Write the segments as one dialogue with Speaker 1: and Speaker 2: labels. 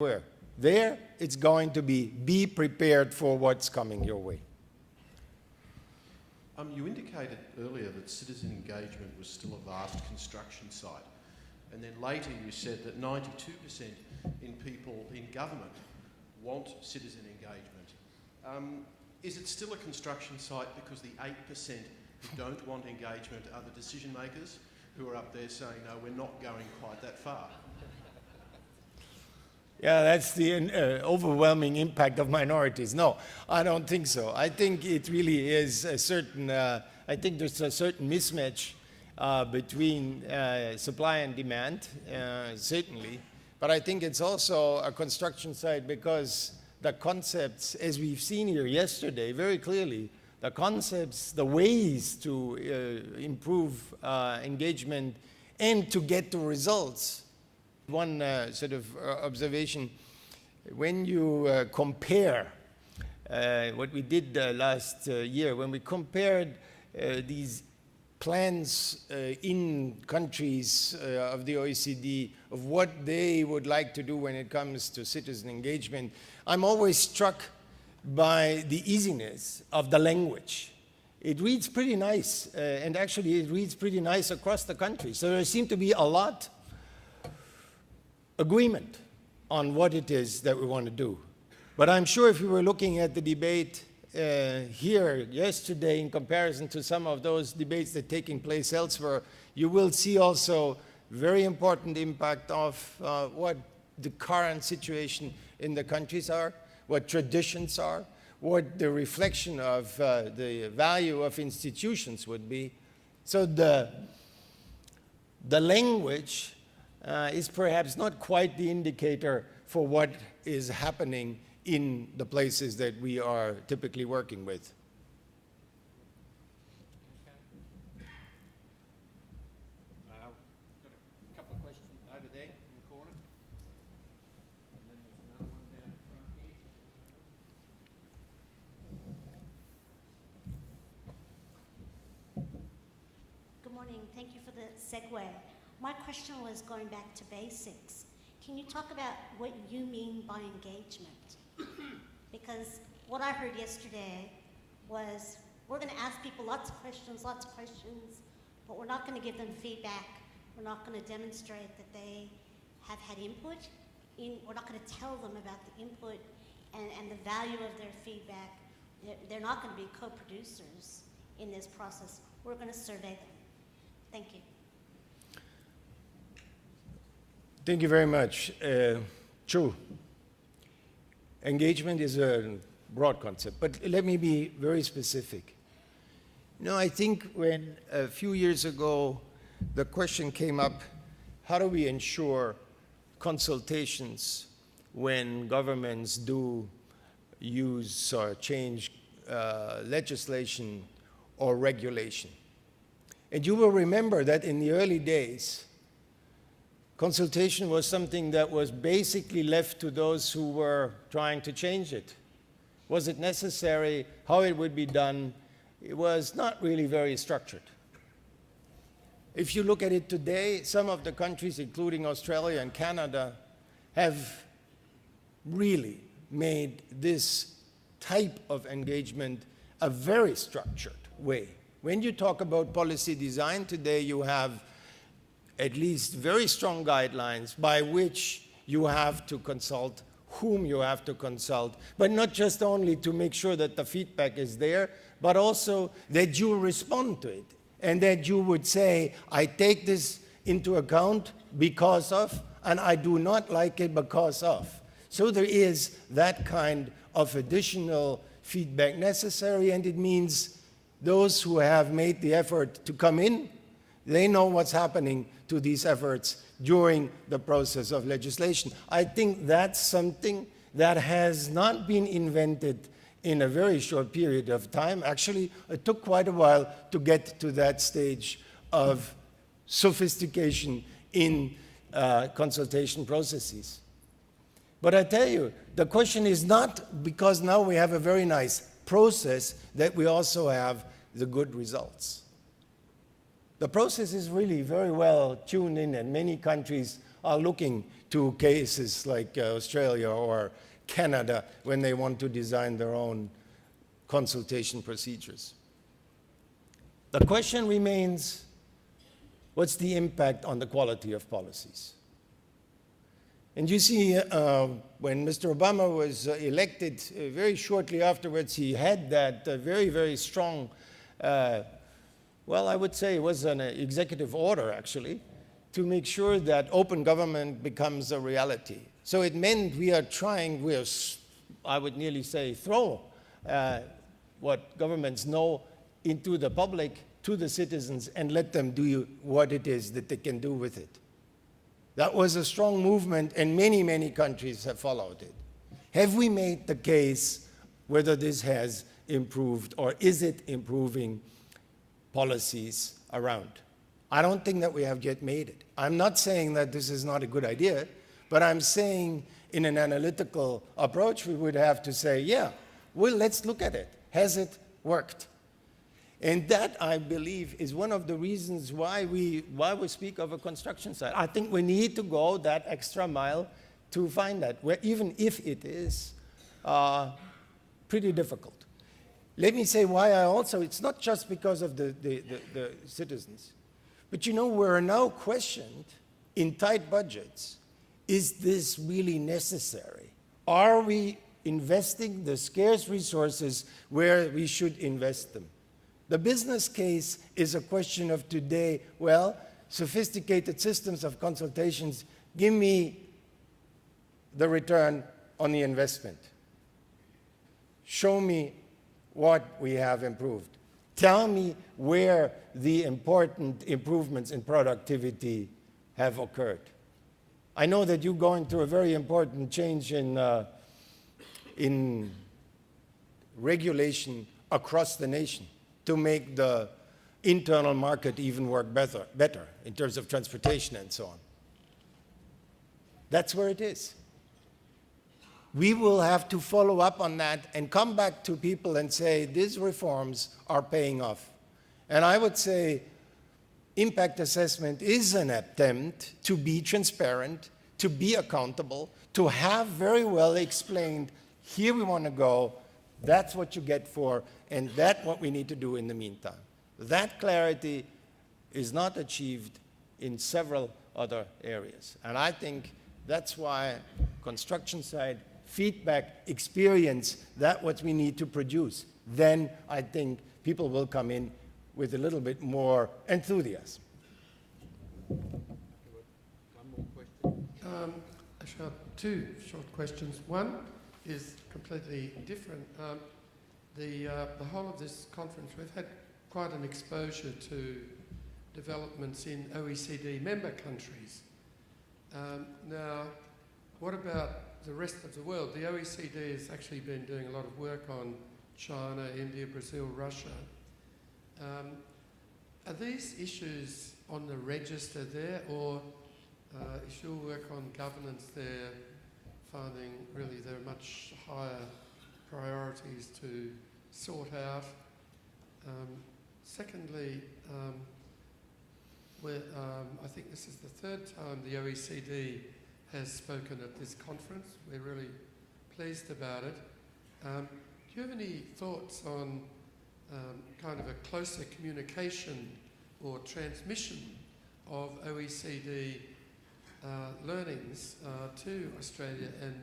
Speaker 1: Where? There, it's going to be prepared for what's coming your way.
Speaker 2: You indicated earlier that citizen engagement was still a vast construction site. And then later you said that 92% in people in government want citizen engagement. Is it still a construction site because the 8% who don't want engagement are the decision makers who are up there saying, no, we're not going quite that far?
Speaker 1: Yeah, that's the overwhelming impact of minorities. No, I don't think so. I think it really is a certain, I think there's a certain mismatch between supply and demand, certainly. But I think it's also a construction site because the concepts, as we've seen here yesterday very clearly, the concepts, the ways to improve engagement and to get to results. One sort of observation, when you compare what we did last year, when we compared these plans in countries of the OECD of what they would like to do when it comes to citizen engagement, I'm always struck by the easiness of the language. It reads pretty nice, and actually it reads pretty nice across the country. So there seemed to be a lot agreement on what it is that we want to do. But I'm sure if you were looking at the debate here yesterday in comparison to some of those debates that are taking place elsewhere, you will see also very important impact of what the current situation in the countries are, what traditions are, what the reflection of the value of institutions would be. So the language is perhaps not quite the indicator for what is happening in the places that we are typically working with.
Speaker 3: Got a couple of questions over there in the corner. And then there's another one down in front here.
Speaker 4: Good morning. Thank you for the segue. My question was going back to basics. Can you talk about what you mean by engagement? Because what I heard yesterday was we're going to ask people lots of questions, but we're not going to give them feedback. We're not going to demonstrate that they have had input. We're not going to tell them about the input and the value of their feedback. They're not going to be co-producers in this process. We're going to survey them. Thank you.
Speaker 1: Thank you very much. True. Engagement is a broad concept, but let me be very specific. You know, I think when a few years ago the question came up, how do we ensure consultations when governments do use or change legislation or regulation? And you will remember that in the early days, consultation was something that was basically left to those who were trying to change it. Was it necessary? How it would be done? It was not really very structured. If you look at it today, some of the countries, including Australia and Canada, have really made this type of engagement a very structured way. When you talk about policy design today, you have at least very strong guidelines by which you have to consult, whom you have to consult, but not just only to make sure that the feedback is there, but also that you respond to it and that you would say, I take this into account because of, and I do not like it because of. So there is that kind of additional feedback necessary, and it means those who have made the effort to come in, they know what's happening to these efforts during the process of legislation. I think that's something that has not been invented in a very short period of time. Actually, it took quite a while to get to that stage of sophistication in consultation processes. But I tell you, the question is not because now we have a very nice process that we also have the good results. The process is really very well tuned in, and many countries are looking to cases like Australia or Canada when they want to design their own consultation procedures. The question remains, what's the impact on the quality of policies? And you see, when Mr. Obama was elected, very shortly afterwards, he had that very, very strong, well, I would say it was an executive order, actually, to make sure that open government becomes a reality. So it meant we are trying, I would nearly say, throw what governments know into the public, to the citizens, and let them do what it is that they can do with it. That was a strong movement, and many, many countries have followed it. Have we made the case whether this has improved, or is it improving policies around? I don't think that we have yet made it. I'm not saying that this is not a good idea, but I'm saying in an analytical approach, we would have to say, yeah, well, let's look at it. Has it worked? And that, I believe, is one of the reasons why we speak of a construction site. I think we need to go that extra mile to find that, even if it is pretty difficult. Let me say why it's not just because of the citizens, but we're now questioned in tight budgets, is this really necessary? Are we investing the scarce resources where we should invest them? The business case is a question of today, well, sophisticated systems of consultations, give me the return on the investment. Show me what we have improved. Tell me where the important improvements in productivity have occurred. I know that you're going through a very important change in regulation across the nation to make the internal market even work better in terms of transportation and so on. That's where it is. We will have to follow up on that and come back to people and say, these reforms are paying off. And I would say impact assessment is an attempt to be transparent, to be accountable, to have very well explained, here we want to go, that's what you get for, and that's what we need to do in the meantime. That clarity is not achieved in several other areas. And I think that's why construction side, feedback, experience, that's what we need to produce. Then I think people will come in with a little bit more enthusiasm.
Speaker 3: One more question.
Speaker 5: Actually, I have two short questions. One is completely different. The whole of this conference, we've had quite an exposure to developments in OECD member countries. Now, what about the rest of the world? The OECD has actually been doing a lot of work on China, India, Brazil, Russia. Are these issues on the register there, or is your work on governance there finding really there are much higher priorities to sort out? Secondly, I think this is the third time the OECD has spoken at this conference. We're really pleased about it. Do you have any thoughts on kind of a closer communication or transmission of OECD learnings to Australia and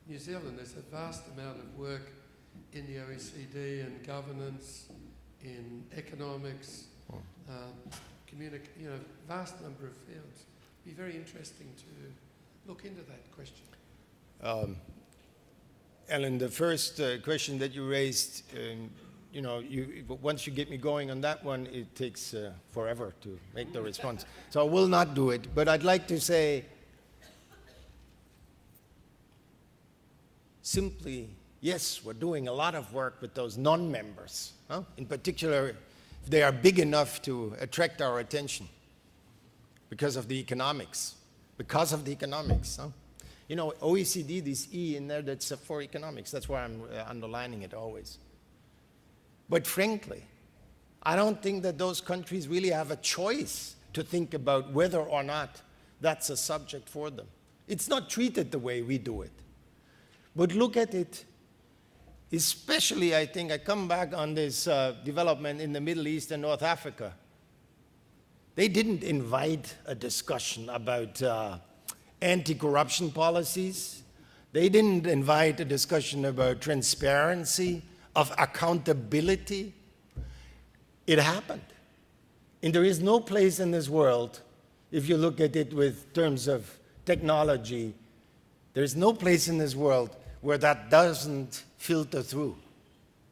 Speaker 5: New Zealand? There's a vast amount of work in the OECD and governance, in economics, vast number of fields. It'd be very interesting to look into that question.
Speaker 1: Ellen, the first question that you raised, once you get me going on that one, it takes forever to make the response. So I will not do it, but I'd like to say simply, yes, we're doing a lot of work with those non-members, in particular, if they are big enough to attract our attention because of the economics. OECD, this E in there, that's for economics. That's why I'm underlining it always. But frankly, I don't think that those countries really have a choice to think about whether or not that's a subject for them. It's not treated the way we do it. But look at it, especially, I think, I come back on this development in the Middle East and North Africa. They didn't invite a discussion about anti-corruption policies. They didn't invite a discussion about transparency, of accountability. It happened. And there is no place in this world, if you look at it with terms of technology, there's no place in this world where that doesn't filter through.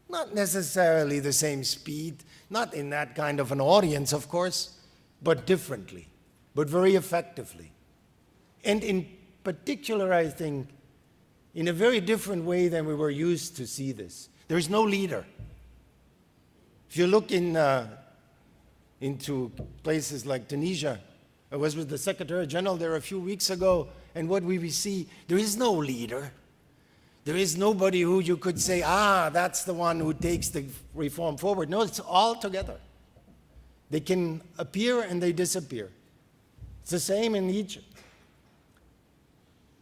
Speaker 1: Not necessarily the same speed, not in that kind of an audience, of course, but differently, but very effectively. And in particular, I think, in a very different way than we were used to see this. There is no leader. If you look into places like Tunisia, I was with the Secretary General there a few weeks ago, and what we see, there is no leader. There is nobody who you could say, that's the one who takes the reform forward. No, it's all together. They can appear and they disappear. It's the same in Egypt.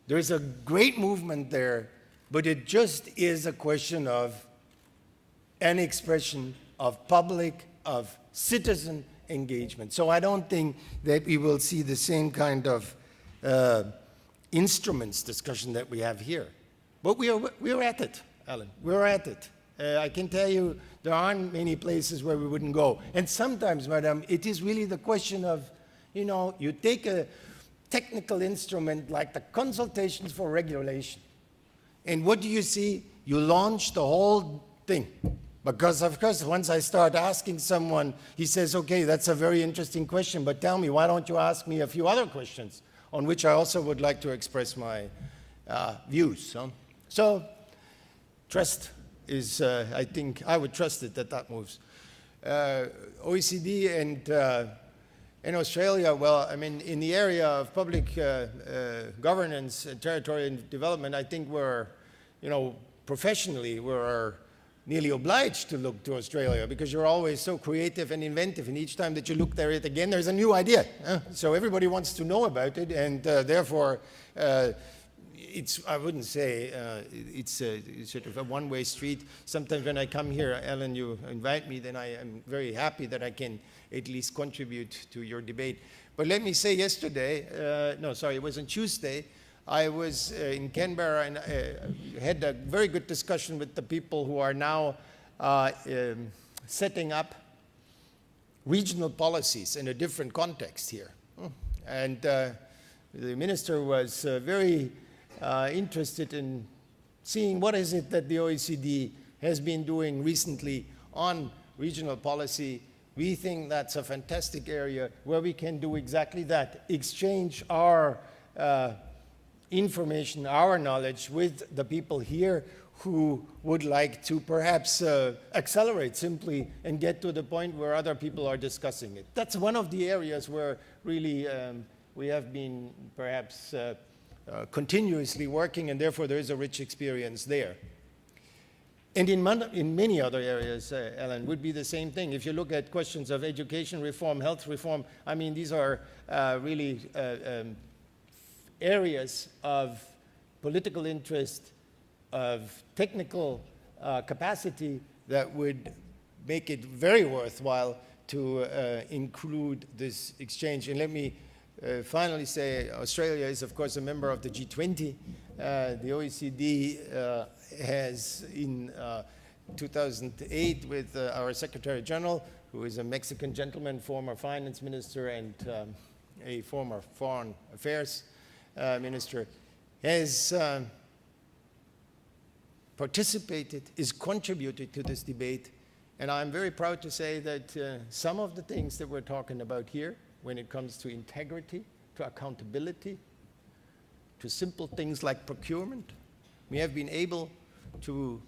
Speaker 1: There is a great movement there, but it just is a question of an expression of public, of citizen engagement. So I don't think that we will see the same kind of instruments discussion that we have here. But we're at it, Alan. We're at it. I can tell you there aren't many places where we wouldn't go. And sometimes, madam, it is really the question of, you take a technical instrument like the consultations for regulation. And what do you see? You launch the whole thing. Because, of course, once I start asking someone, he says, okay, that's a very interesting question, but tell me, why don't you ask me a few other questions on which I also would like to express my views. So trust is, I think, I would trust it that moves. OECD and Australia, well, I mean, in the area of public governance and territorial development, I think we're, professionally, we're nearly obliged to look to Australia because you're always so creative and inventive, and each time that you look there again, there's a new idea. So everybody wants to know about it, and therefore, I wouldn't say it's sort of a one-way street. Sometimes when I come here, Ellen, you invite me, then I am very happy that I can at least contribute to your debate. But let me say yesterday, it was on Tuesday, I was in Canberra and had a very good discussion with the people who are now setting up regional policies in a different context here. And the minister was very interested in seeing what is it that the OECD has been doing recently on regional policy. We think that's a fantastic area where we can do exactly that, exchange our information, our knowledge with the people here who would like to perhaps accelerate simply and get to the point where other people are discussing it. That's one of the areas where really we have been perhaps continuously working, and therefore there is a rich experience there. And in many other areas, Ellen, would be the same thing. If you look at questions of education reform, health reform, I mean, these are really areas of political interest, of technical capacity that would make it very worthwhile to include this exchange. And let me finally say, Australia is, of course, a member of the G20. The OECD has, in 2008, with our Secretary General, who is a Mexican gentleman, former finance minister, and a former foreign affairs minister, has participated, is contributed to this debate. And I'm very proud to say that some of the things that we're talking about here, when it comes to integrity, to accountability, to simple things like procurement, we have been able to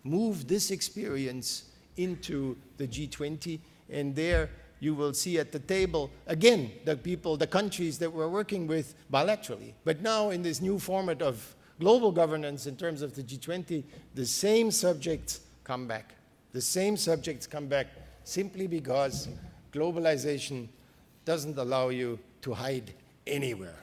Speaker 1: move this experience into the G20, and there you will see at the table, again, the countries that we're working with bilaterally. But now in this new format of global governance in terms of the G20, the same subjects come back. The same subjects come back simply because globalization doesn't allow you to hide anywhere.